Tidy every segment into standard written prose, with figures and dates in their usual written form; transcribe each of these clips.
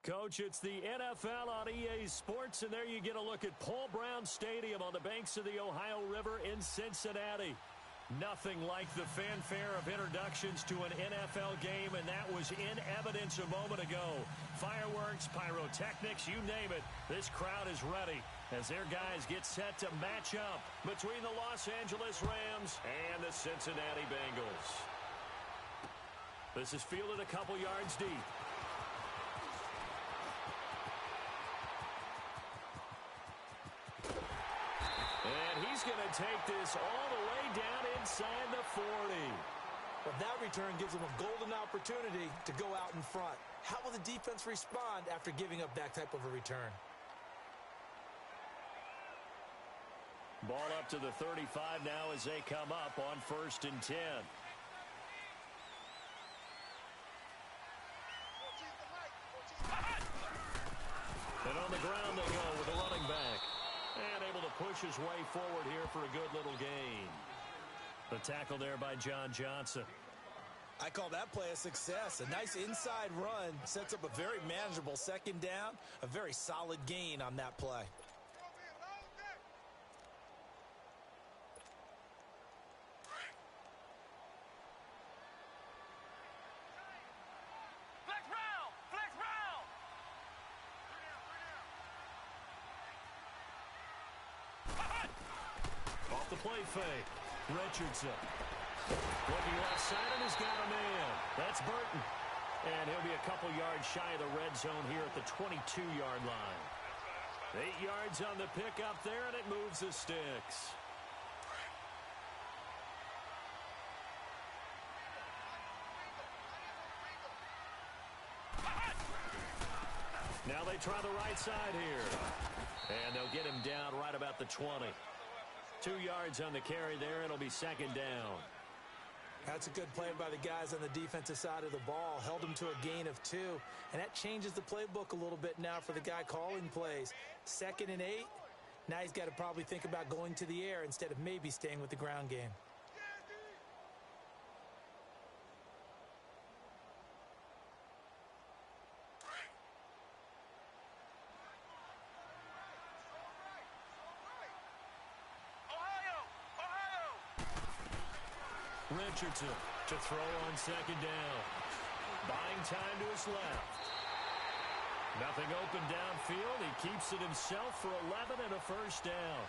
Coach, it's the NFL on EA Sports, and there you get a look at Paul Brown Stadium on the banks of the Ohio River in Cincinnati. Nothing like the fanfare of introductions to an NFL game, and that was in evidence a moment ago. Fireworks, pyrotechnics, you name it. This crowd is ready as their guys get set to match up between the Los Angeles Rams and the Cincinnati Bengals. This is fielded a couple yards deep. And he's going to take this all the way down inside the 40. Well, that return gives them a golden opportunity to go out in front. How will the defense respond after giving up that type of a return? Ball up to the 35 now as they come up on 1st and 10. And on the ground they go with a running back. And able to push his way forward here for a good little gain. The tackle there by John Johnson. I call that play a success. A nice inside run sets up a very manageable second down. A very solid gain on that play. Off the play fake. Richardson. Looking left side and has got a man. That's Burton. And he'll be a couple yards shy of the red zone here at the 22-yard line. 8 yards on the pickup there, and it moves the sticks. Now they try the right side here. And they'll get him down right about the 20. 2 yards on the carry there. It'll be second down. That's a good play by the guys on the defensive side of the ball. Held him to a gain of 2. And that changes the playbook a little bit now for the guy calling plays. 2nd and 8. Now he's got to probably think about going to the air instead of maybe staying with the ground game. Richardson to throw on second down. Buying time to his left. Nothing open downfield. He keeps it himself for 11 and a first down.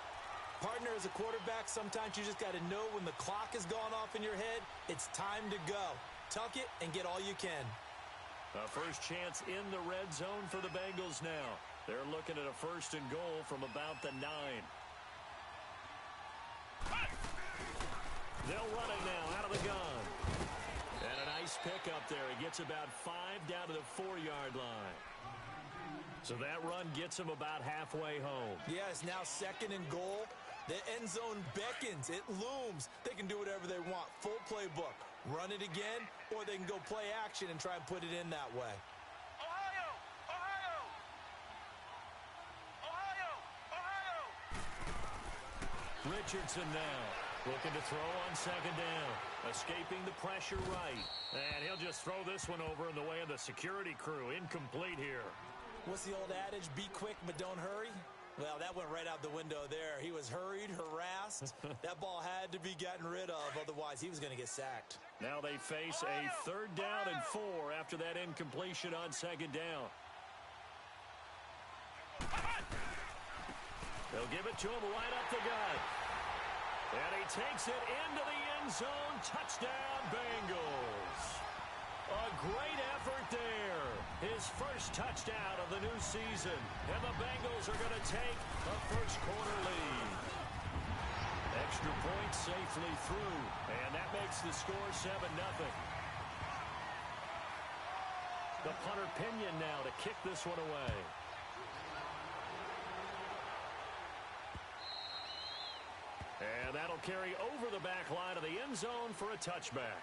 Partner, as a quarterback, sometimes you just got to know when the clock has gone off in your head, it's time to go. Tuck it and get all you can. A first chance in the red zone for the Bengals now. They're looking at a 1st and goal from about the 9. They'll run it now out of the gun. And a nice pickup there. He gets about 5 down to the 4-yard line. So that run gets him about halfway home. Yeah, it's now 2nd and goal. The end zone beckons. It looms. They can do whatever they want. Full playbook. Run it again, or they can go play action and try and put it in that way. Ohio! Richardson now. Looking to throw on second down. Escaping the pressure right. And he'll just throw this one over in the way of the security crew. Incomplete here. What's the old adage? Be quick, but don't hurry? Well, that went right out the window there. He was hurried, harassed. That ball had to be gotten rid of. Otherwise, he was going to get sacked. Now they face a 3rd down and 4 after that incompletion on second down. They'll give it to him right up the gut. And he takes it into the end zone. Touchdown, Bengals. A great effort there. His first touchdown of the new season. And the Bengals are going to take a first-quarter lead. Extra point safely through. And that makes the score 7-0. The punter Pinion now to kick this one away. And that'll carry over the back line of the end zone for a touchback.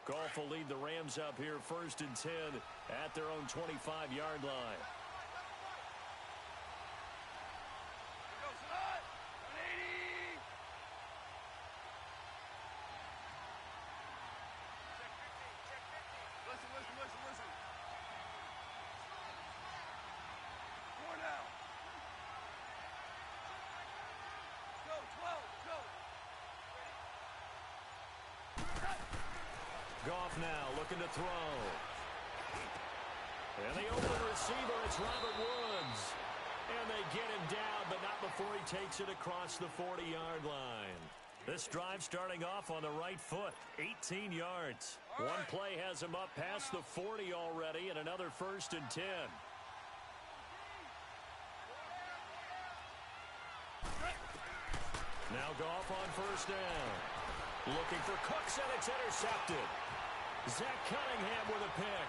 Goff will lead the Rams up here 1st and 10 at their own 25-yard line. Goff now looking to throw. And the open receiver, it's Robert Woods. And they get him down, but not before he takes it across the 40-yard line. This drive starting off on the right foot, 18 yards. One play has him up past the 40 already, and another 1st and 10. Now Goff on 1st down. Looking for Cooks, and it's intercepted. Zach Cunningham with a pick.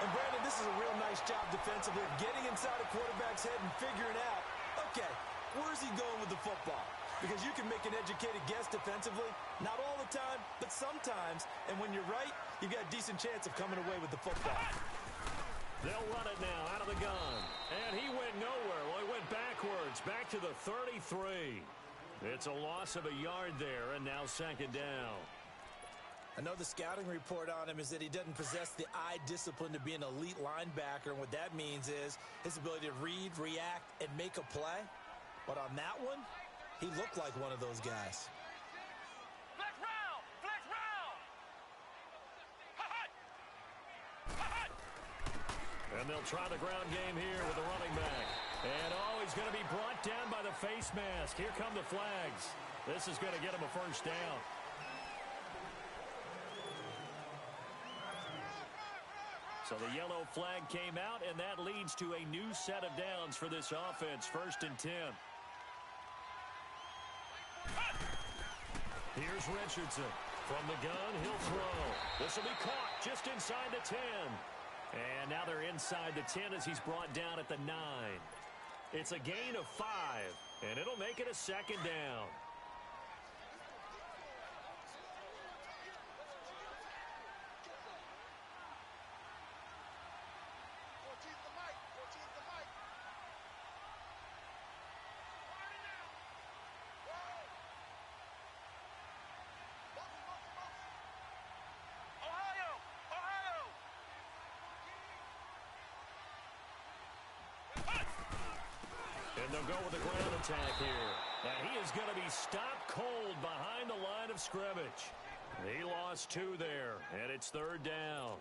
And Brandon, this is a real nice job defensively of getting inside a quarterback's head and figuring out, okay, where's he going with the football? Because you can make an educated guess defensively, not all the time, but sometimes. And when you're right, you've got a decent chance of coming away with the football. They'll run it now out of the gun. And he went nowhere. Well, he went backwards, back to the 33. It's a loss of a yard there, and now 2nd down. I know the scouting report on him is that he doesn't possess the eye discipline to be an elite linebacker, and what that means is his ability to read, react, and make a play. But on that one, he looked like one of those guys. Flex round! Flex round! And they'll try the ground game here with the running back. And, he's going to be brought down by the face mask. Here come the flags. This is going to get him a 1st down. So the yellow flag came out, and that leads to a new set of downs for this offense. 1st and 10. Here's Richardson. From the gun, he'll throw. This will be caught just inside the 10. And now they're inside the 10 as he's brought down at the 9. It's a gain of 5, and it'll make it a 2nd down. And they'll go with the ground attack here. And he is going to be stopped cold behind the line of scrimmage. He lost 2 there, and it's 3rd down.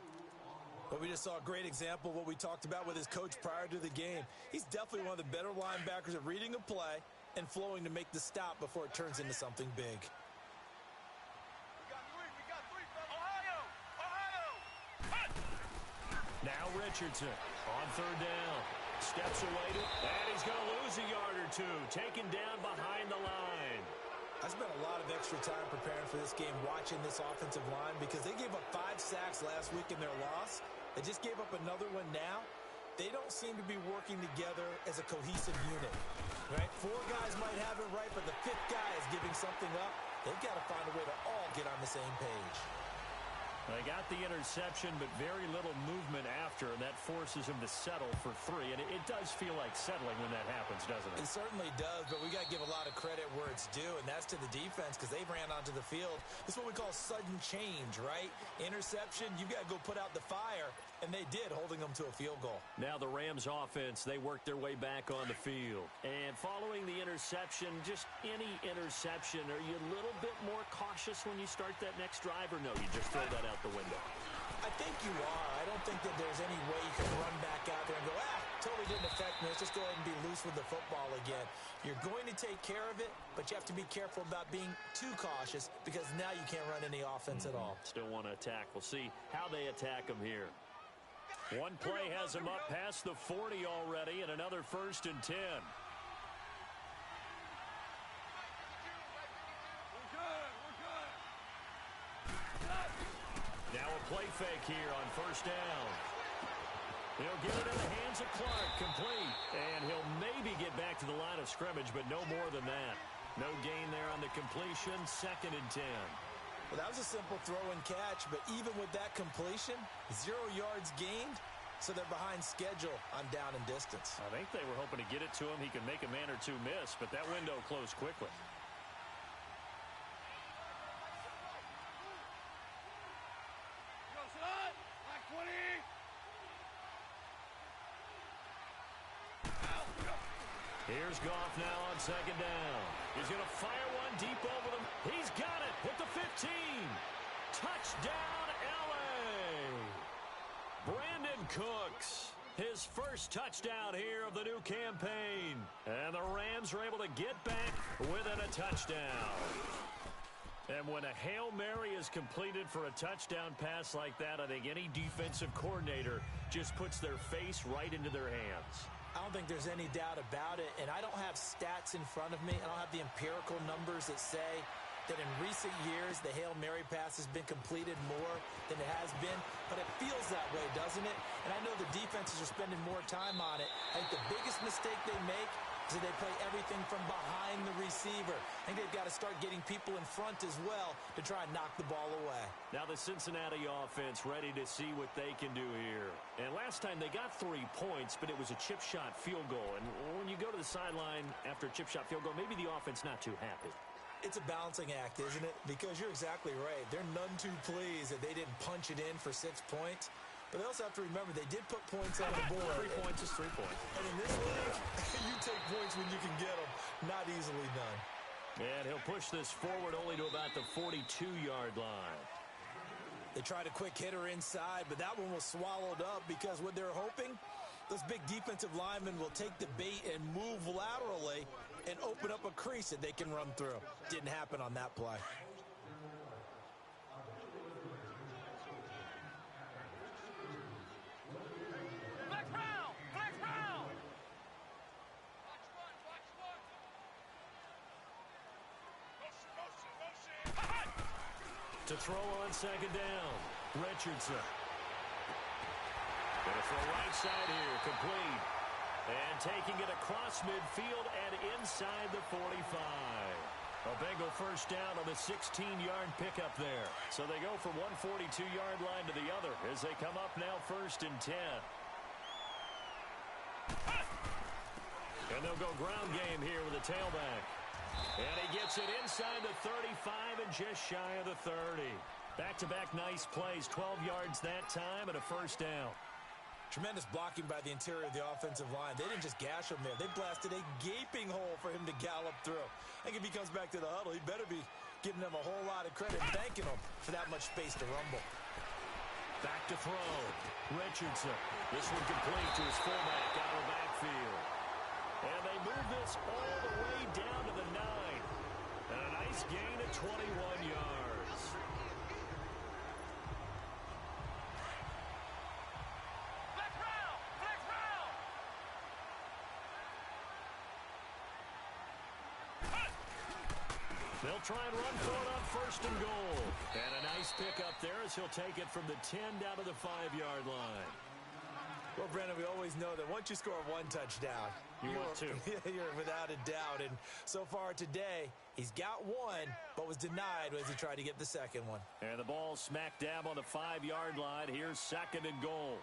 But we just saw a great example of what we talked about with his coach prior to the game. He's definitely one of the better linebackers at reading a play and flowing to make the stop before it turns into something big. We got three, Ohio! Now Richardson on 3rd down. Steps away, and he's going to lose a yard or 2. Taken down behind the line. I spent a lot of extra time preparing for this game, watching this offensive line, because they gave up 5 sacks last week in their loss. They just gave up another one now. They don't seem to be working together as a cohesive unit. Right? 4 guys might have it right, but the 5th guy is giving something up. They've got to find a way to all get on the same page. They got the interception, but very little movement after, and that forces him to settle for 3. And it does feel like settling when that happens, doesn't it? It certainly does, but we got to give a lot of credit where it's due, and that's to the defense because they ran onto the field. This is what we call sudden change, right? Interception, you got to go put out the fire, and they did, holding them to a field goal. Now the Rams offense, they worked their way back on the field. And following the interception, just any interception, are you a little bit more cautious when you start that next drive, or no, you just throw that out the window? I think you are. I don't think that there's any way you can run back out there and go, totally didn't affect me. Let's just go ahead and be loose with the football again. You're going to take care of it, but you have to be careful about being too cautious because now you can't run any offense at all. Still want to attack. We'll see how they attack him here. One play has him up past the 40 already, and another 1st and 10. Now a play fake here on 1st down. He'll get it in the hands of Clark, complete. And he'll maybe get back to the line of scrimmage, but no more than that. No gain there on the completion, 2nd and 10. Well, that was a simple throw and catch, but even with that completion, 0 yards gained, so they're behind schedule on down and distance. I think they were hoping to get it to him. He could make a man or 2 miss, but that window closed quickly. Here's Goff now on second down. He's going to fire one deep over them. He's got it at the 15. Touchdown, L.A. Brandon Cooks, his first touchdown here of the new campaign. And the Rams are able to get back within a touchdown. And when a Hail Mary is completed for a touchdown pass like that, I think any defensive coordinator just puts their face right into their hands. I don't think there's any doubt about it, and I don't have stats in front of me. I don't have the empirical numbers that say that in recent years the Hail Mary pass has been completed more than it has been, but it feels that way, doesn't it? And I know the defenses are spending more time on it. I think the biggest mistake they make is that they play everything from behind the receiver. I think they've got to start getting people in front as well to try and knock the ball away. Now the Cincinnati offense ready to see what they can do here. And last time they got 3 points, but it was a chip shot field goal. And when you go to the sideline after a chip shot field goal, maybe the offense not too happy. It's a balancing act, isn't it? Because you're exactly right. They're none too pleased that they didn't punch it in for 6 points. But they also have to remember they did put points on the board. 3 points is 3 points. And in this league, you take points when you can get them. Not easily done. And he'll push this forward only to about the 42-yard line. They tried a quick hitter inside, but that one was swallowed up because what they're hoping, those big defensive linemen will take the bait and move laterally and open up a crease that they can run through. Didn't happen on that play. To throw on second down, Richardson. Gonna throw right side here, complete. And taking it across midfield and inside the 45. A Bengal first down on the 16-yard pickup there. So they go from one 42-yard line to the other as they come up now 1st and 10. And they'll go ground game here with a tailback. And he gets it inside the 35 and just shy of the 30. Back-to-back nice plays, 12 yards that time and a first down. Tremendous blocking by the interior of the offensive line. They didn't just gash him there. They blasted a gaping hole for him to gallop through. I think if he comes back to the huddle, he better be giving them a whole lot of credit, thanking them for that much space to rumble. Back to throw. Richardson. This one complete to his fullback out of the backfield. And they move this all the way down to the 9. And a nice gain of 21 yards. Flex round! Flex round! They'll try and run for it on 1st and goal. And a nice pickup there as he'll take it from the 10 down to the 5-yard line. Well, Brandon, we always know that once you score 1 touchdown, you want 2. You're without a doubt. And so far today, he's got 1, but was denied as he tried to get the second one. And the ball smack dab on the 5-yard line. Here's 2nd and goal.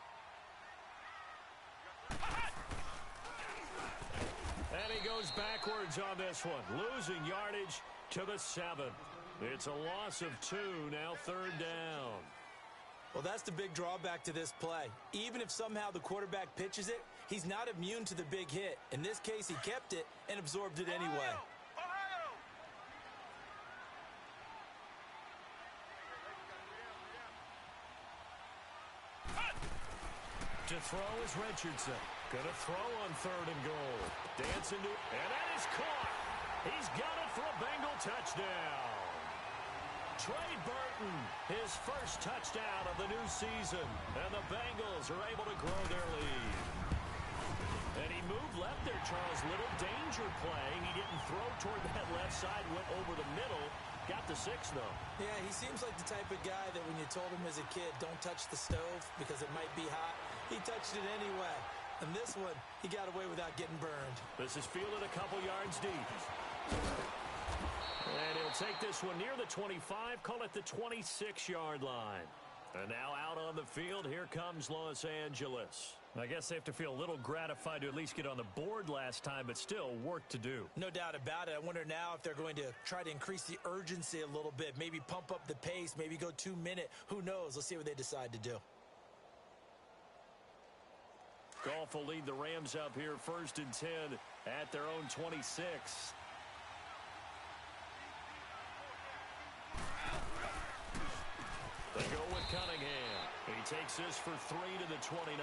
And he goes backwards on this one, losing yardage to the 7. It's a loss of 2, now 3rd down. Well, that's the big drawback to this play. Even if somehow the quarterback pitches it, he's not immune to the big hit. In this case, he kept it and absorbed it anyway. Ohio! To throw is Richardson. Gonna throw on 3rd and goal. Dancing to, and that is caught. He's got it for a Bengal touchdown. Trey Burton, his first touchdown of the new season. And the Bengals are able to grow their lead. And he moved left there, Charles. Little danger play. He didn't throw toward that left side, went over the middle. Got the 6, though. Yeah, he seems like the type of guy that when you told him as a kid, don't touch the stove because it might be hot, he touched it anyway. And this one, he got away without getting burned. This is fielded a couple yards deep. And he'll take this one near the 25, call it the 26-yard line. And now out on the field, here comes Los Angeles. I guess they have to feel a little gratified to at least get on the board last time, but still work to do. No doubt about it. I wonder now if they're going to try to increase the urgency a little bit, maybe pump up the pace, maybe go 2-minute. Who knows? Let's see what they decide to do. Goff will lead the Rams up here 1st and 10 at their own 26. They go with Cunningham. He takes this for 3 to the 29.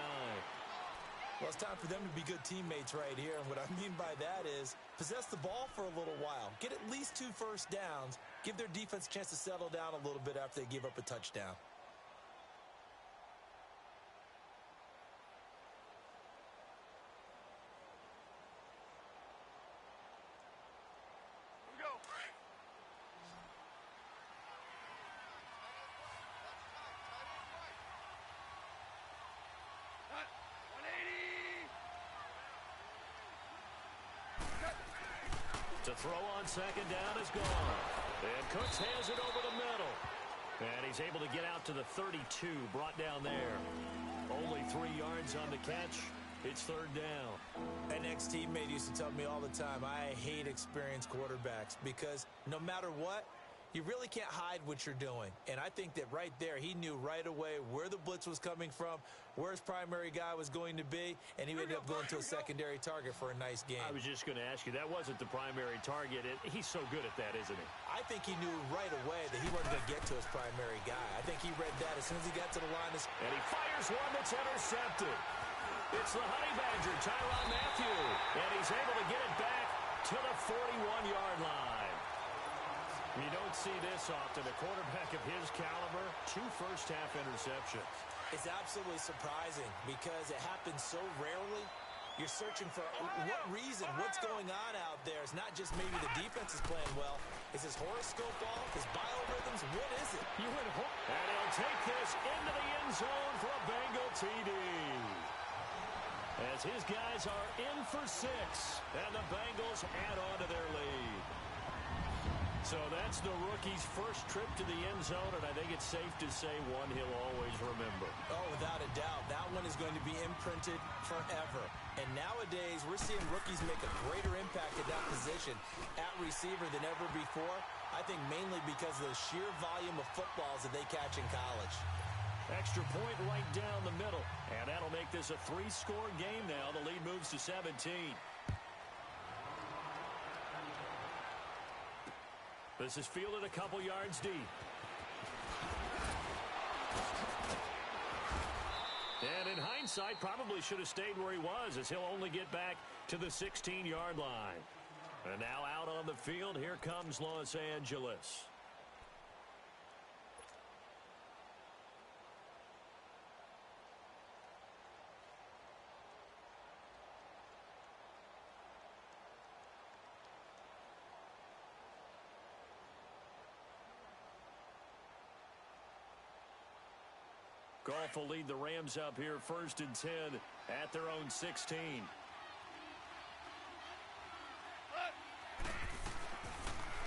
Well, it's time for them to be good teammates right here. And what I mean by that is possess the ball for a little while. Get at least 2 first downs. Give their defense a chance to settle down a little bit after they give up a touchdown. To throw on second down is gone. And Cooks has it over the middle. And he's able to get out to the 32, brought down there. Only 3 yards on the catch. It's third down. An ex-teammate used to tell me all the time, I hate experienced quarterbacks because no matter what, you really can't hide what you're doing. And I think that right there, he knew right away where the blitz was coming from, where his primary guy was going to be, and he ended up going to a secondary target for a nice game. I was just going to ask you, that wasn't the primary target. He's so good at that, isn't he? I think he knew right away that he wasn't going to get to his primary guy. I think he read that as soon as he got to the line. And he fires one that's intercepted. It's the Honey Badger, Tyrann Mathieu, and he's able to get it back to the 41-yard line. You don't see this often. A quarterback of his caliber, 2 first-half interceptions. It's absolutely surprising because it happens so rarely. You're searching for what reason, what's going on out there. It's not just maybe the defense is playing well. Is his horoscope off? His biorhythms? What is it? And he'll take this into the end zone for a Bengal TD. As his guys are in for 6, and the Bengals add on to their lead. So that's the rookie's first trip to the end zone, and I think it's safe to say one he'll always remember. Oh, without a doubt. That one is going to be imprinted forever. And nowadays, we're seeing rookies make a greater impact at that position at receiver than ever before. I think mainly because of the sheer volume of footballs that they catch in college. Extra point right down the middle. And that'll make this a 3-score game now. The lead moves to 17. This is fielded a couple yards deep. And in hindsight, probably should have stayed where he was, as he'll only get back to the 16-yard line. And now out on the field, here comes Los Angeles. Goff will lead the Rams up here, 1st and 10 at their own 16.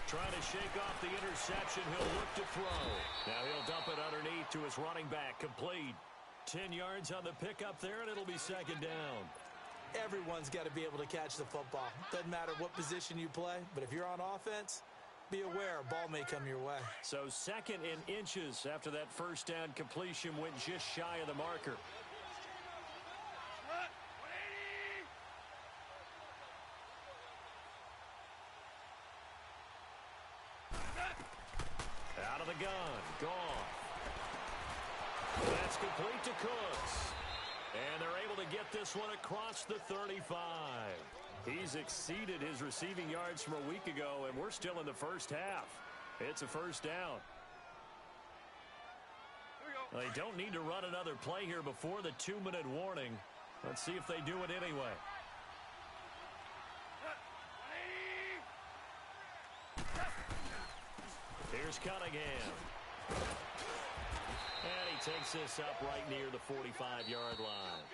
Trying to shake off the interception. He'll look to throw. Now he'll dump it underneath to his running back. Complete. 10 yards on the pickup there, and it'll be second down. Everyone's got to be able to catch the football. Doesn't matter what position you play, but if you're on offense, be aware a ball may come your way. So 2nd and inches after that first down completion went just shy of the marker. Out of the gun. Gone. That's complete to Cooks. And they're able to get this one across the 35. He's exceeded his receiving yards from a week ago, and we're still in the first half. It's a first down. Well, they don't need to run another play here before the 2-minute warning. Let's see if they do it anyway. Here's Cunningham. And he takes this up right near the 45-yard line.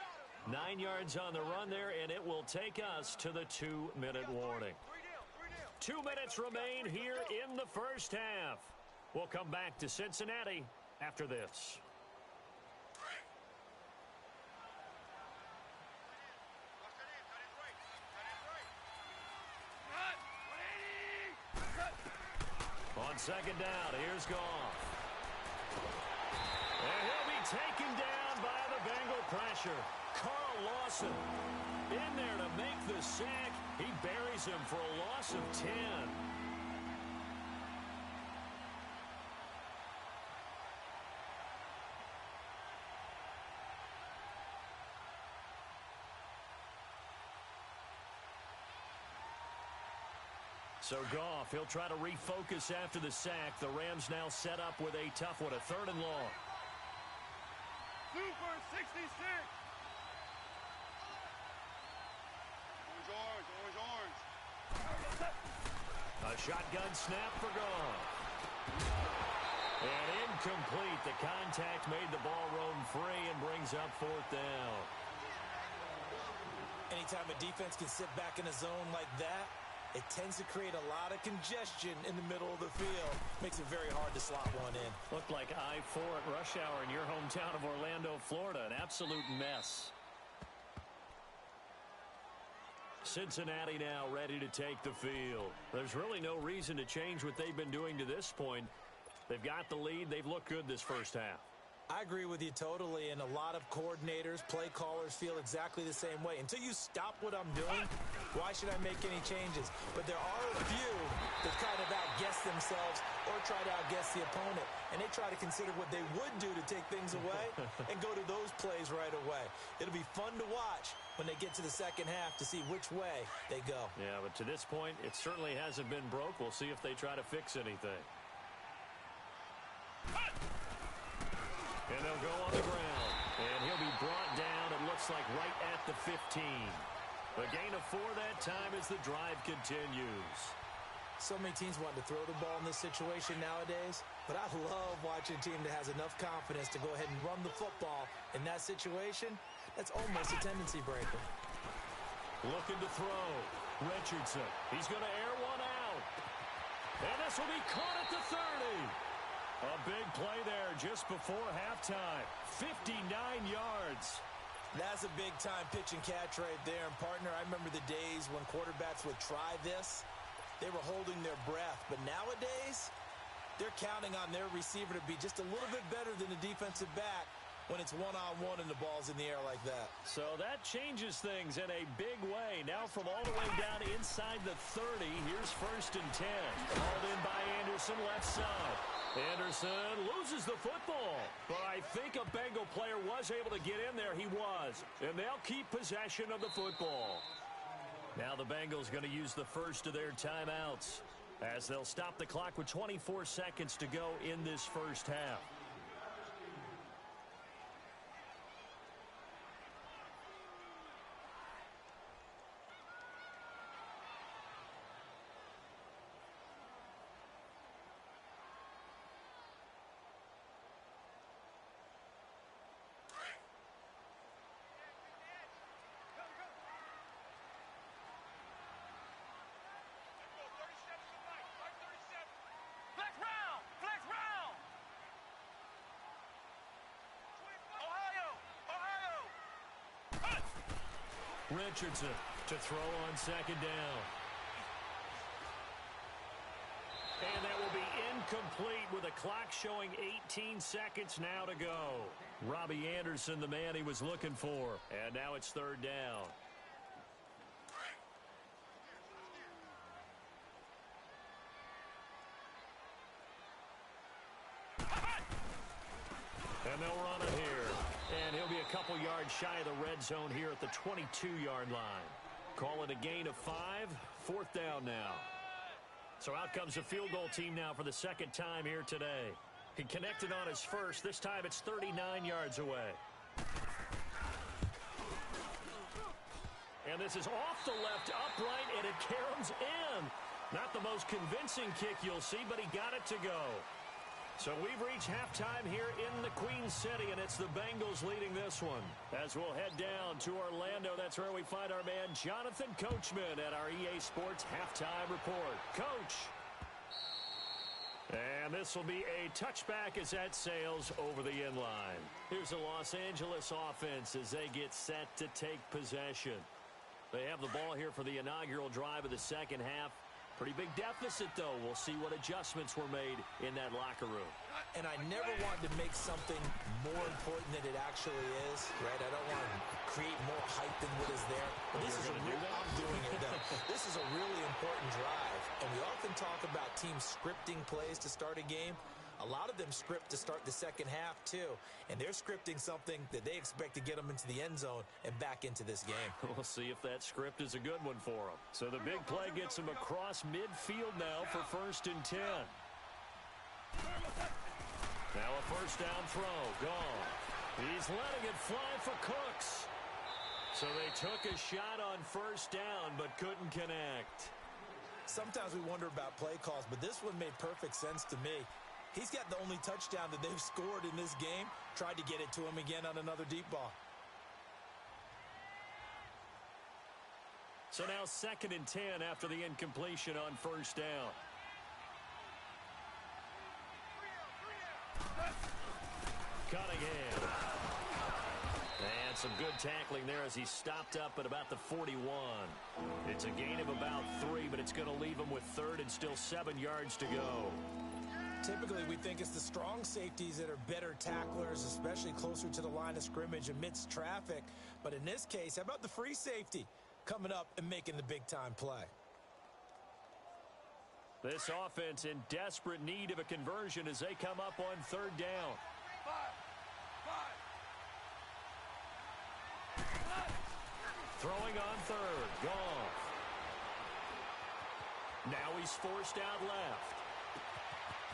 9 yards on the run there, and it will take us to the 2-minute warning. 2 minutes remain here in the first half. We'll come back to Cincinnati after this. On second down, here's Goff. And he'll be taken down by the Bengal pressure. Carl Lawson in there to make the sack, He buries him for a loss of 10. So Goff, he'll try to refocus after the sack. The Rams now set up with a tough one, a 3rd and long. Super 66. Orange. A shotgun snap for Goff. And incomplete. The contact made the ball roam free and brings up 4th down. Anytime a defense can sit back in a zone like that, it tends to create a lot of congestion in the middle of the field. Makes it very hard to slot one in. Looked like I-4 at rush hour in your hometown of Orlando, Florida. An absolute mess. Cincinnati now ready to take the field. There's really no reason to change what they've been doing to this point. They've got the lead. They've looked good this first half. I agree with you totally, and a lot of coordinators, play callers feel exactly the same way. Until you stop what I'm doing, why should I make any changes? But there are a few that kind of outguess themselves or try to outguess the opponent, and they try to consider what they would do to take things away and go to those plays right away. It'll be fun to watch when they get to the second half to see which way they go. Yeah, but to this point, it certainly hasn't been broke. We'll see if they try to fix anything. And they'll go on the ground. And he'll be brought down, it looks like, right at the 15. A gain of 4 that time as the drive continues. So many teams want to throw the ball in this situation nowadays, but I love watching a team that has enough confidence to go ahead and run the football. In that situation, that's almost a tendency breaker. Looking to throw. Richardson. He's going to air one out. And this will be caught at the 30. A big play there just before halftime. 59 yards. That's a big-time pitch and catch right there. And, partner, I remember the days when quarterbacks would try this. They were holding their breath. But nowadays, they're counting on their receiver to be just a little bit better than the defensive back when it's one-on-one and the ball's in the air like that. So that changes things in a big way. Now from all the way down inside the 30, here's 1st and 10. Called in by Anderson, left side. Anderson loses the football. But I think a Bengal player was able to get in there. He was. And they'll keep possession of the football. Now the Bengals going to use the first of their timeouts as they'll stop the clock with 24 seconds to go in this first half. Richardson to throw on 2nd down. And that will be incomplete with a clock showing 18 seconds now to go. Robbie Anderson, the man he was looking for. And now it's 3rd down. And they'll run it here. And he'll be a couple yards shy of the red zone here at the 22-yard line. Call it a gain of 5. 4th down now. So out comes the field goal team now for the 2nd time here today. He connected on his first. This time it's 39 yards away. And this is off the left upright, and it caroms in. Not the most convincing kick you'll see, but he got it to go. So we've reached halftime here in the Queen City, and it's the Bengals leading this one. As we'll head down to Orlando, that's where we find our man Jonathan Coachman at our EA Sports Halftime Report. Coach. And this will be a touchback as that sails over the end line. Here's the Los Angeles offense as they get set to take possession. They have the ball here for the inaugural drive of the second half. Pretty big deficit, though. We'll see what adjustments were made in that locker room. And I never wanted to make something more important than it actually is, right? I don't want to create more hype than what is there. But this is I'm doing it, though. This is a really important drive. And we often talk about teams scripting plays to start a game. A lot of them script to start the second half, too. And they're scripting something that they expect to get them into the end zone and back into this game. We'll see if that script is a good one for them. So the big play gets them across midfield now for 1st and 10. Now a first down throw. Gone. He's letting it fly for Cooks. So they took a shot on first down but couldn't connect. Sometimes we wonder about play calls, but this one made perfect sense to me. He's got the only touchdown that they've scored in this game. Tried to get it to him again on another deep ball. So now 2nd and 10 after the incompletion on first down. Cunningham. And some good tackling there as he stopped up at about the 41. It's a gain of about 3, but it's going to leave him with 3rd and still 7 yards to go. Typically, we think it's the strong safeties that are better tacklers, especially closer to the line of scrimmage amidst traffic. But in this case, how about the free safety coming up and making the big-time play? This offense in desperate need of a conversion as they come up on 3rd down. Throwing on 3rd. Gone. Now he's forced out left.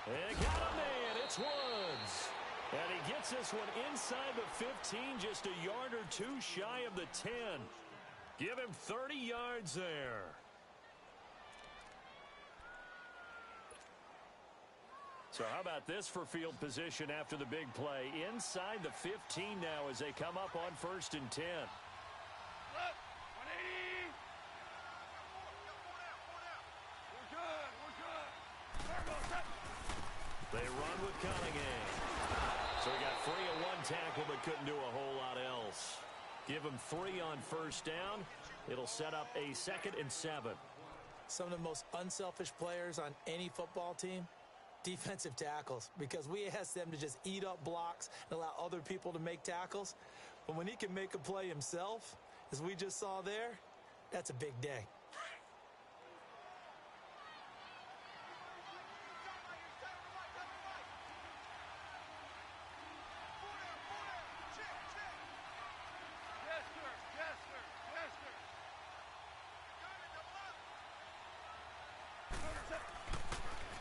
And got a man. It's Woods. And he gets this one inside the 15, just a yard or 2 shy of the 10. Give him 30 yards there. So how about this for field position after the big play? Inside the 15 now as they come up on 1st and 10. They run with Cunningham. So he got free of 1 tackle but couldn't do a whole lot else. Give him 3 on first down. It'll set up a 2nd and 7. Some of the most unselfish players on any football team, defensive tackles, because we ask them to just eat up blocks and allow other people to make tackles. But when he can make a play himself, as we just saw there, that's a big day.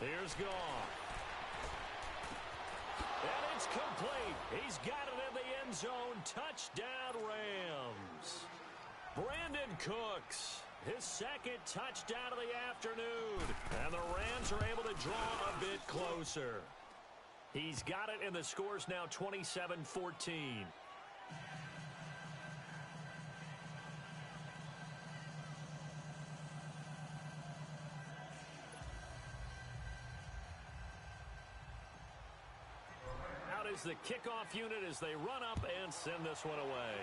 Here's gone. And it's complete. He's got it in the end zone. Touchdown, Rams. Brandon Cooks, his 2nd touchdown of the afternoon. And the Rams are able to draw a bit closer. He's got it, and the score's now 27-14. The kickoff unit as they run up and send this one away.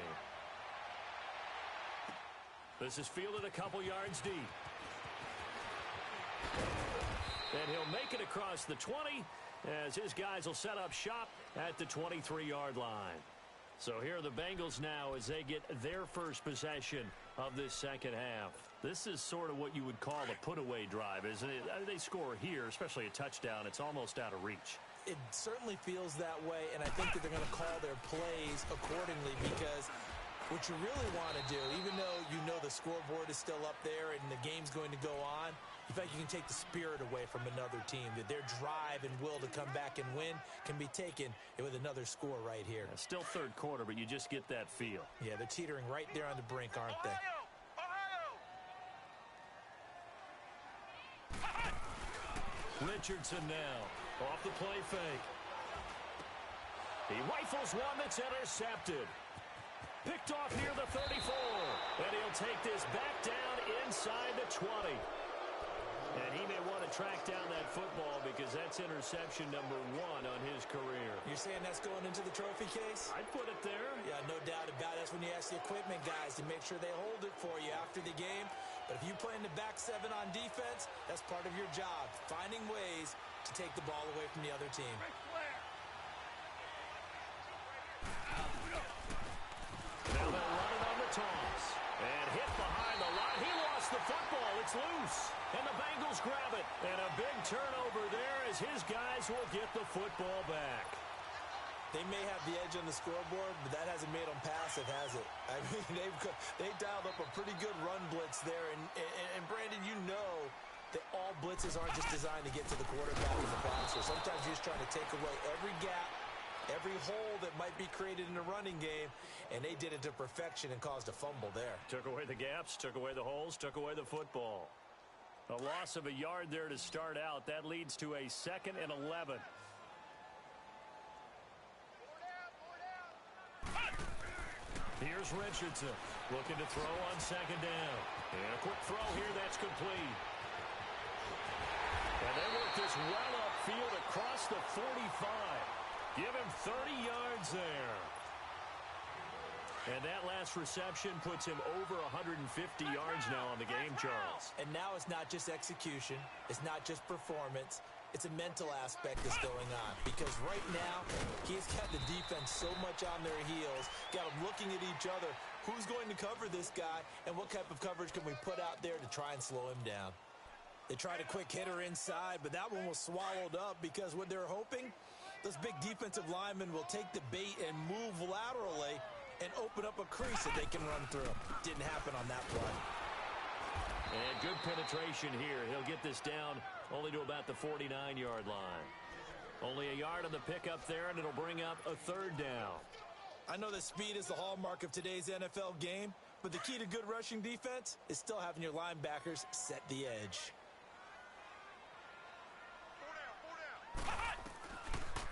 This is fielded a couple yards deep. And he'll make it across the 20 as his guys will set up shop at the 23-yard line. So here are the Bengals now as they get their first possession of this second half. This is sort of what you would call a put-away drive, isn't it? They score here, especially a touchdown. It's almost out of reach. It certainly feels that way, and I think that they're going to call their plays accordingly because what you really want to do, even though you know the scoreboard is still up there and the game's going to go on, you feel like you can take the spirit away from another team, that their drive and will to come back and win can be taken with another score right here. Yeah, still 3rd quarter, but you just get that feel. Yeah, they're teetering right there on the brink, aren't they? Richardson now. Off the play fake. He rifles one that's intercepted. Picked off near the 34. And he'll take this back down inside the 20. And he may want to track down that football because that's interception number 1 on his career. You're saying that's going into the trophy case? I'd put it there. Yeah, no doubt about it. That's when you ask the equipment guys to make sure they hold it for you after the game. But if you play in the back seven on defense, that's part of your job, finding ways to take the ball away from the other team. Now they'll run it on the toss. And hit behind the line. He lost the football. It's loose. And the Bengals grab it. And a big turnover there as his guys will get the football back. They may have the edge on the scoreboard, but that hasn't made them passive, has it? I mean, they've dialed up a pretty good run blitz there. And Brandon, you know that all blitzes aren't just designed to get to the quarterback and the passer. Sometimes you're just trying to take away every gap, every hole that might be created in the running game, and they did it to perfection and caused a fumble there. Took away the gaps, took away the holes, took away the football. A loss of a yard there to start out. That leads to a 2nd and 11. Here's Richardson looking to throw on 2nd down. And a quick throw here that's complete. And they work this well upfield across the 45. Give him 30 yards there. And that last reception puts him over 150 yards now on the game, Charles. And now it's not just execution. It's not just performance. It's a mental aspect that's going on. Because right now, he's got the defense so much on their heels, got them looking at each other. Who's going to cover this guy, and what type of coverage can we put out there to try and slow him down? They tried a quick hitter inside, but that one was swallowed up because what they're hoping, those big defensive linemen will take the bait and move laterally and open up a crease that they can run through. Didn't happen on that play. And good penetration here. He'll get this down only to about the 49-yard line. Only a yard on the pickup there, and it'll bring up a 3rd down. I know that speed is the hallmark of today's NFL game, but the key to good rushing defense is still having your linebackers set the edge.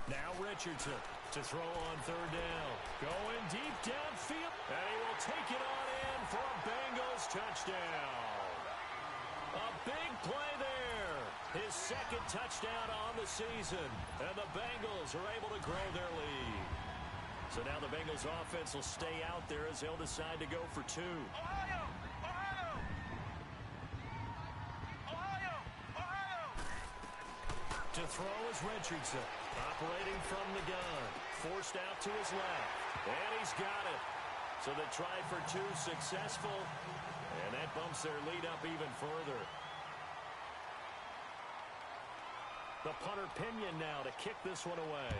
Now Richardson to throw on 3rd down. Going deep downfield, and he will take it on in for a Bengals touchdown. A big play there. His 2nd touchdown on the season. And the Bengals are able to grow their lead. So now the Bengals offense will stay out there as they'll decide to go for 2. Ohio! Ohio! Ohio! Ohio! To throw is Richardson. Operating from the gun. Forced out to his left. And he's got it. So the try for 2 successful. And that bumps their lead up even further. The punter Pinion now to kick this one away.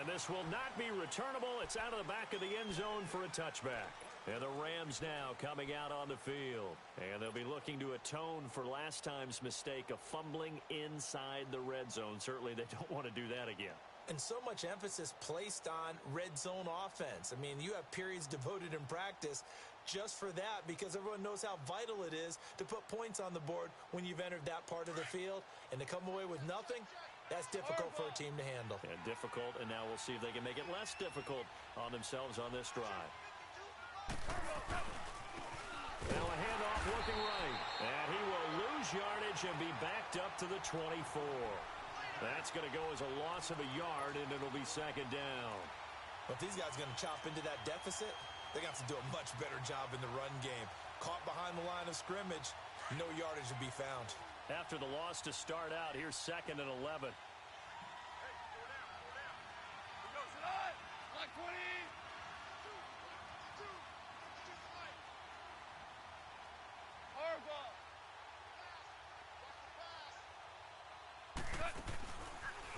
And this will not be returnable. It's out of the back of the end zone for a touchback. And the Rams now coming out on the field. And they'll be looking to atone for last time's mistake of fumbling inside the red zone. Certainly they don't want to do that again. And so much emphasis placed on red zone offense. I mean, you have periods devoted in practice just for that because everyone knows how vital it is to put points on the board when you've entered that part of the field. And to come away with nothing, that's difficult for a team to handle. And difficult, and now we'll see if they can make it less difficult on themselves on this drive. Now a handoff looking right. And he will lose yardage and be backed up to the 24. That's going to go as a loss of a yard, and it'll be 2nd down. But if these guys are going to chop into that deficit, they're going to have to do a much better job in the run game. Caught behind the line of scrimmage, no yardage to be found. After the loss to start out, here's 2nd and 11.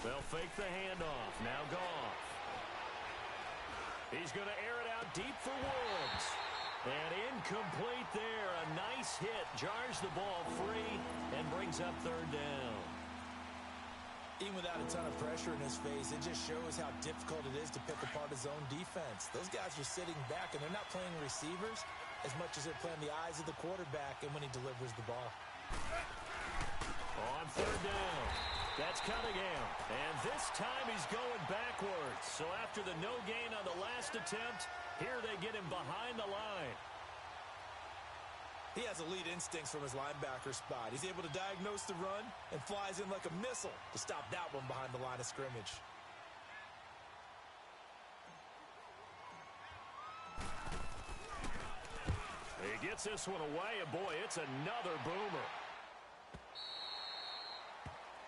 They'll fake the handoff. Now Goff. He's going to air it out deep for Woods. And incomplete there. A nice hit. Jars the ball free and brings up 3rd down. Even without a ton of pressure in his face, it just shows how difficult it is to pick apart his own defense. Those guys are sitting back, and they're not playing receivers as much as they're playing the eyes of the quarterback and when he delivers the ball. On 3rd down. That's Cunningham. And this time he's going backwards. So after the no gain on the last attempt, here they get him behind the line. He has elite instincts from his linebacker spot. He's able to diagnose the run and flies in like a missile to stop that one behind the line of scrimmage. Gets this one away, and boy, it's another boomer.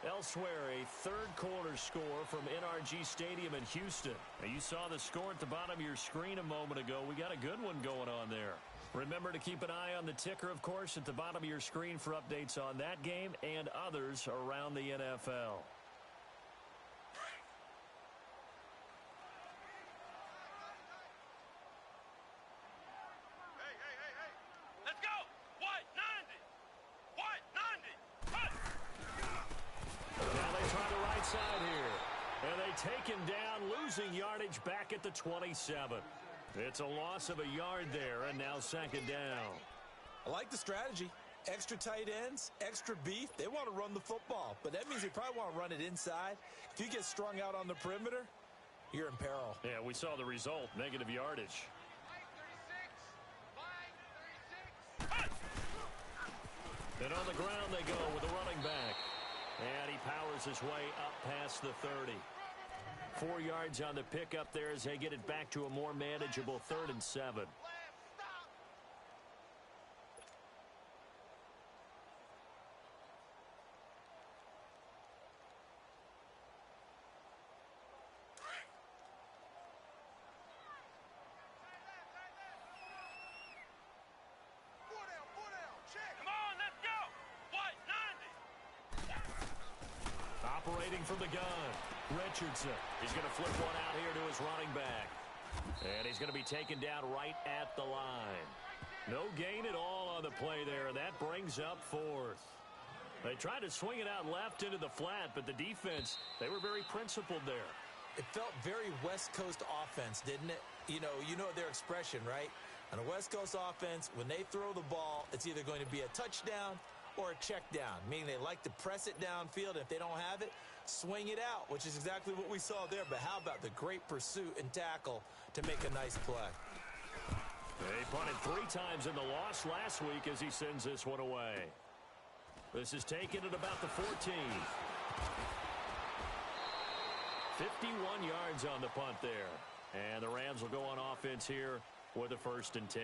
Elsewhere, a third-quarter score from NRG Stadium in Houston. Now, you saw the score at the bottom of your screen a moment ago. We got a good one going on there. Remember to keep an eye on the ticker, of course, at the bottom of your screen for updates on that game and others around the NFL. Let's go! White 90! White 90! Cut! Now they try the right side here. And they take him down, losing yardage back at the 27. It's a loss of a yard there, and now second down. I like the strategy. Extra tight ends, extra beef. They want to run the football, but that means they probably want to run it inside. If you get strung out on the perimeter, you're in peril. Yeah, we saw the result, negative yardage. And on the ground they go with the running back. And he powers his way up past the 30. 4 yards on the pickup there as they get it back to a more manageable 3rd and 7. Come on, let's go! White 90! Operating from the gun, Richardson. He's going to flip one out here to his running back. And he's going to be taken down right at the line. No gain at all on the play there, and that brings up 4th. They tried to swing it out left into the flat, but the defense, they were very principled there. It felt very West Coast offense, didn't it? You know their expression, right? On a West Coast offense, when they throw the ball, it's either going to be a touchdown or a check down, meaning they like to press it downfield. If they don't have it, swing it out, which is exactly what we saw there. But how about the great pursuit and tackle to make a nice play? They punted 3 times in the loss last week as he sends this one away. This is taken at about the 14. 51 yards on the punt there. And the Rams will go on offense here with a 1st and 10.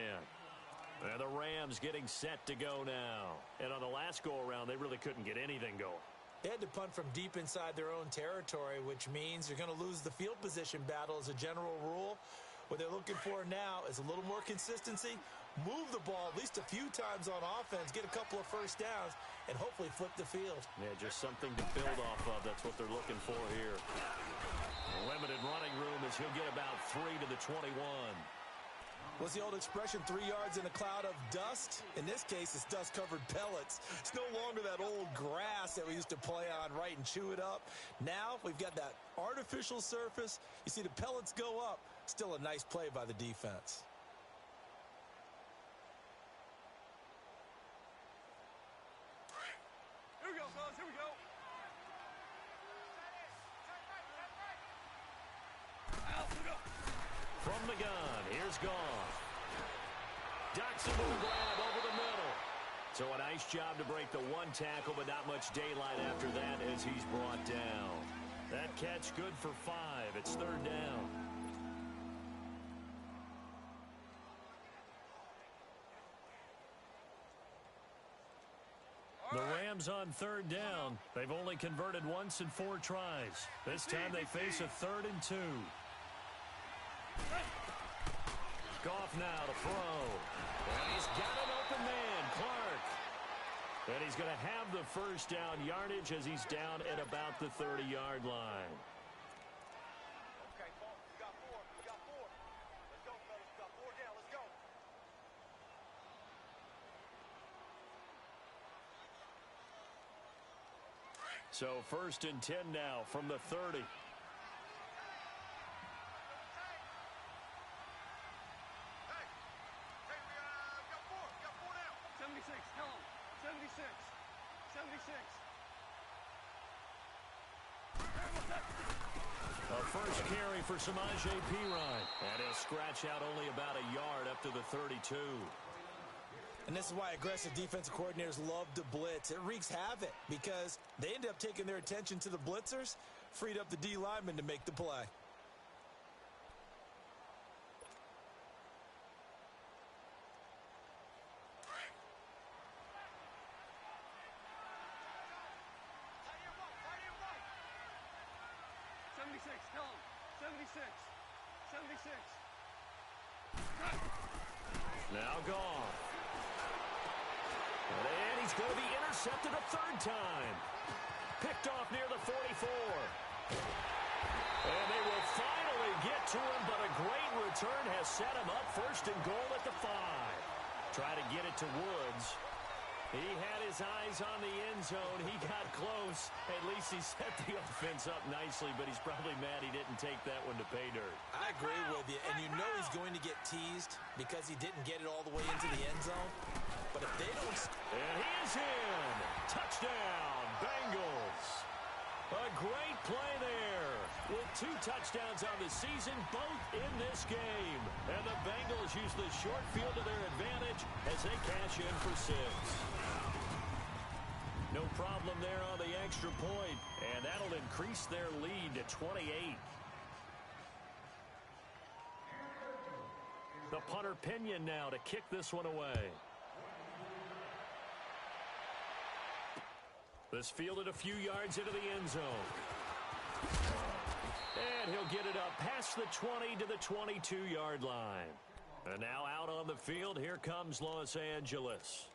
And the Rams getting set to go now. And on the last go-around, they really couldn't get anything going. They had to punt from deep inside their own territory, which means you're going to lose the field position battle as a general rule. What they're looking for now is a little more consistency, move the ball at least a few times on offense, get a couple of first downs, and hopefully flip the field. Yeah, just something to build off of. That's what they're looking for here. Limited running room as he'll get about 3 to the 21. What's the old expression, 3 yards in a cloud of dust? In this case, it's dust-covered pellets. It's no longer that old grass that we used to play on, right, and chew it up. Now we've got that artificial surface. You see the pellets go up. Still a nice play by the defense. Here we go, fellas, here we go! From the gun, here's Goff. Ducks into the grab over the middle. So a nice job to break the 1 tackle, but not much daylight after that as he's brought down. That catch good for 5. It's 3rd down. The Rams on 3rd down. They've only converted once in 4 tries. This time they face a 3rd and 2. Goff now to throw. And he's got an open man, Clark. And he's going to have the first down yardage as he's down at about the 30-yard line. Okay, Paul, we got 4. We got 4. Let's go, fellas. We got 4 down. Let's go. So 1st and 10 now from the 30. A first carry for Samaje Perine. And he'll scratch out only about a yard up to the 32. And this is why aggressive defensive coordinators love to blitz. It wreaks havoc because they end up taking their attention to the blitzers, freed up the D lineman to make the play. 76. 76. Now gone. And he's going to be intercepted a third time. Picked off near the 44. And they will finally get to him, but a great return has set him up first and goal at the 5. Try to get it to Woods. He had his eyes on the end zone. He got close. At least he set the offense up nicely, but he's probably mad he didn't take that one to pay dirt. I agree with you, and you know he's going to get teased because he didn't get it all the way into the end zone. But if they don't... And he is in. Touchdown, Bengals. A great play there with 2 touchdowns on the season, both in this game. And the Bengals use the short field to their advantage as they cash in for 6. No problem there on the extra point, and that'll increase their lead to 28. The punter Pinion now to kick this one away. This fielded a few yards into the end zone. And he'll get it up past the 20 to the 22-yard line. And now out on the field, here comes Los Angeles.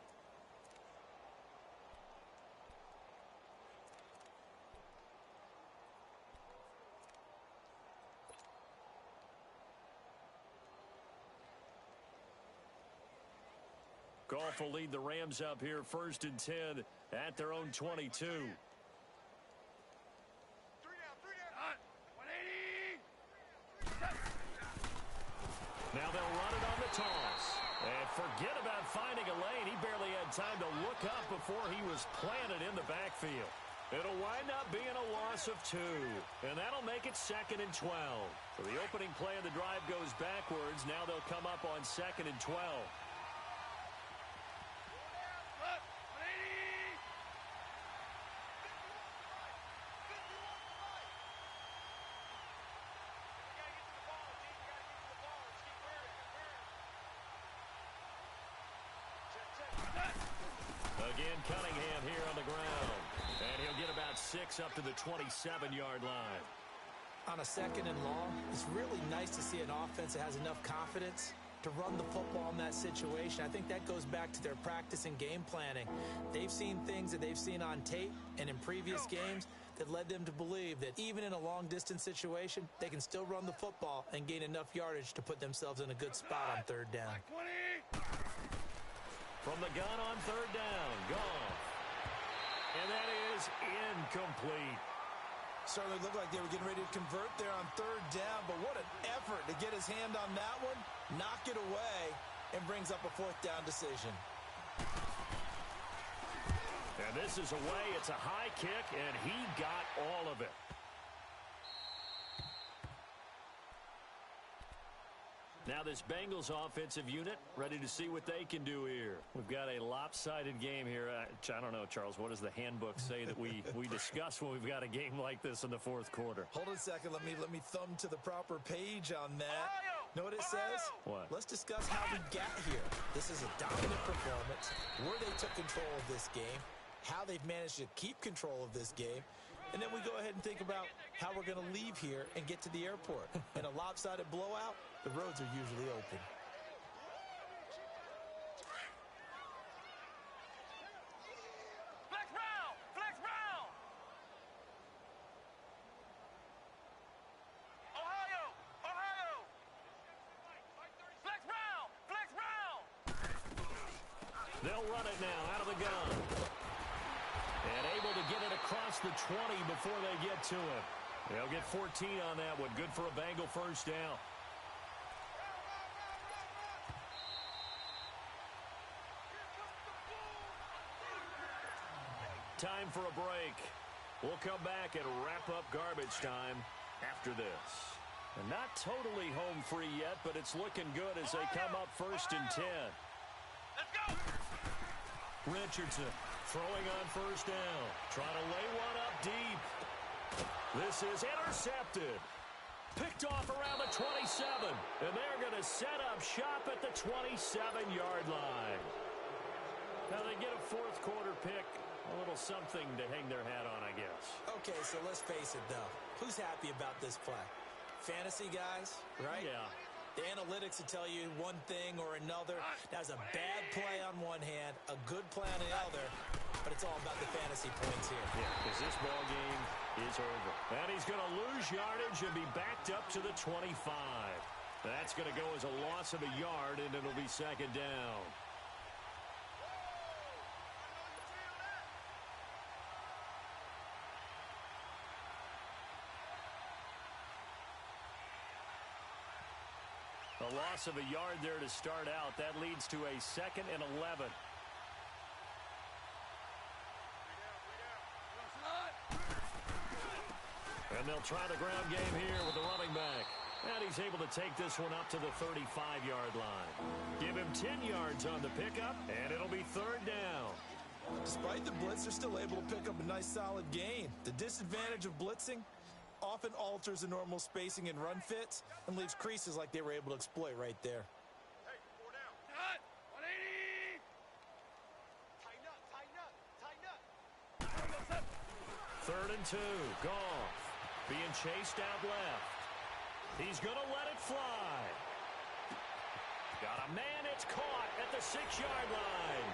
Goff will lead the Rams up here first and 10 at their own 22. 3 down, 3 down. 180. Now they'll run it on the toss. And forget about finding a lane. He barely had time to look up before he was planted in the backfield. It'll wind up being a loss of 2. And that'll make it 2nd and 12. So the opening play of the drive goes backwards. Now they'll come up on 2nd and 12. Again, Cunningham here on the ground. And he'll get about 6 up to the 27-yard line. On a 2nd and long, it's really nice to see an offense that has enough confidence to run the football in that situation. I think that goes back to their practice and game planning. They've seen things that they've seen on tape and in previous games that led them to believe that even in a long-distance situation, they can still run the football and gain enough yardage to put themselves in a good spot on 3rd down. From the gun on 3rd down, gone. And that is incomplete. Certainly looked like they were getting ready to convert there on 3rd down, but what an effort to get his hand on that one, knock it away, and brings up a 4th down decision. And this is away. It's a high kick, and he got all of it. Now this Bengals offensive unit ready to see what they can do here. We've got a lopsided game here. I don't know, Charles, what does the handbook say that we discuss when we've got a game like this in the 4th quarter? Hold on a second. Let me thumb to the proper page on that. Know what it says? What? Let's discuss how we got here. This is a dominant performance, where they took control of this game, how they've managed to keep control of this game, and then we go ahead and think about how we're going to leave here and get to the airport. In a lopsided blowout, the roads are usually open. Flex round! Flex round! Ohio! Ohio! Flex round! Flex round! They'll run it now out of the gun. And able to get it across the 20 before they get to it. They'll get 14 on that one. Good for a Bengal first down. Time for a break. We'll come back and wrap up garbage time after this. And not totally home free yet, but it's looking good as they come up 1st and 10. Let's go! Richardson throwing on 1st down. Trying to lay one up deep. This is intercepted. Picked off around the 27. And they're going to set up shop at the 27-yard line. Now they get a 4th quarter pick. A little something to hang their hat on, I guess. Okay, so let's face it, though. Who's happy about this play? Fantasy guys, right? Yeah. The analytics will tell you one thing or another. That's a bad play on one hand, a good play on the other, but it's all about the fantasy points here. Yeah, because this ball game is over. And he's going to lose yardage and be backed up to the 25. That's going to go as a loss of a yard, and it'll be second down. A loss of a yard there to start out. That leads to a 2nd and 11. And they'll try the ground game here with the running back. And he's able to take this one up to the 35-yard line. Give him 10 yards on the pickup, and it'll be 3rd down. Despite the blitz, they're still able to pick up a nice solid gain. The disadvantage of blitzing often alters the normal spacing and run fits and leaves creases like they were able to exploit right there. Hey, 4 down. Cut. 180. Tighten up. 3rd and 2. Goff being chased out left. He's going to let it fly. Got a man. It's caught at the 6-yard line.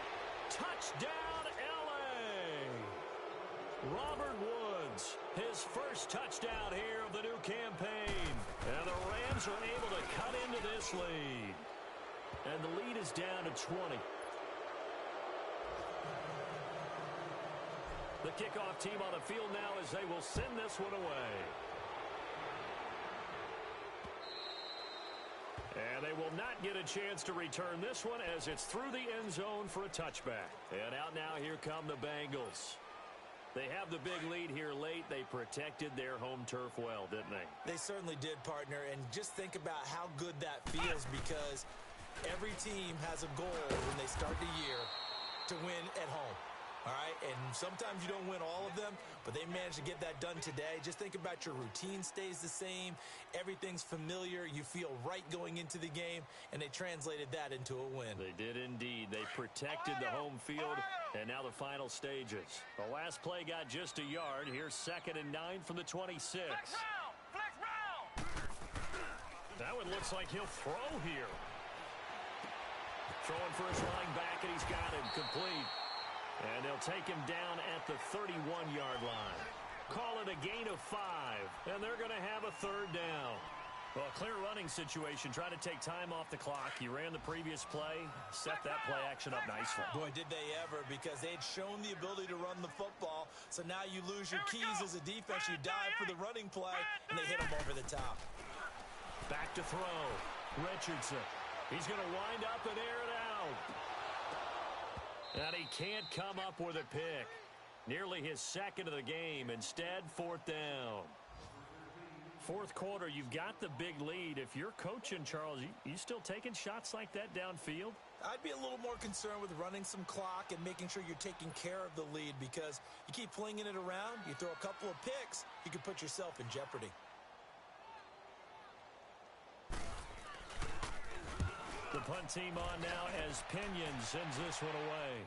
Touchdown, L.A. Robert Woods, his first touchdown here of the new campaign. And the Rams are able to cut into this lead. And the lead is down to 20. The kickoff team on the field now as they will send this one away. And they will not get a chance to return this one as it's through the end zone for a touchback. And out now, here come the Bengals. They have the big lead here late. They protected their home turf well, didn't they? They certainly did, partner. And just think about how good that feels, because every team has a goal when they start the year to win at home. All right, and sometimes you don't win all of them, but they managed to get that done today. Just think about your routine stays the same. Everything's familiar. You feel right going into the game, and they translated that into a win. They did indeed. They protected the home field, and now the final stages. The last play got just a yard. Here's 2nd and 9 from the 26. Flex round. That one looks like he'll throw here. Throwing for his running back, and he's got him complete. And they'll take him down at the 31-yard line. Call it a gain of 5, and they're going to have a 3rd down. Well, clear running situation. Try to take time off the clock. He ran the previous play, set that play action up nicely. Boy, did they ever, because they had shown the ability to run the football. So now you lose your keys as a defense. You dive for the running play, and they hit him over the top. Back to throw. Richardson. He's going to wind up and air it out. And he can't come up with a pick. Nearly his 2nd of the game. Instead, 4th down. 4th quarter, you've got the big lead. If you're coaching, Charles, you still taking shots like that downfield? I'd be a little more concerned with running some clock and making sure you're taking care of the lead, because you keep flinging it around, you throw a couple of picks, you can put yourself in jeopardy. The punt team on now as Pinion sends this one away.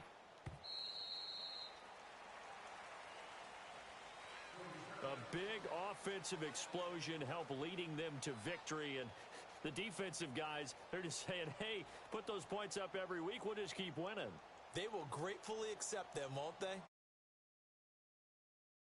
A big offensive explosion helped leading them to victory. And the defensive guys, they're just saying, hey, put those points up every week. We'll just keep winning. They will gratefully accept them, won't they?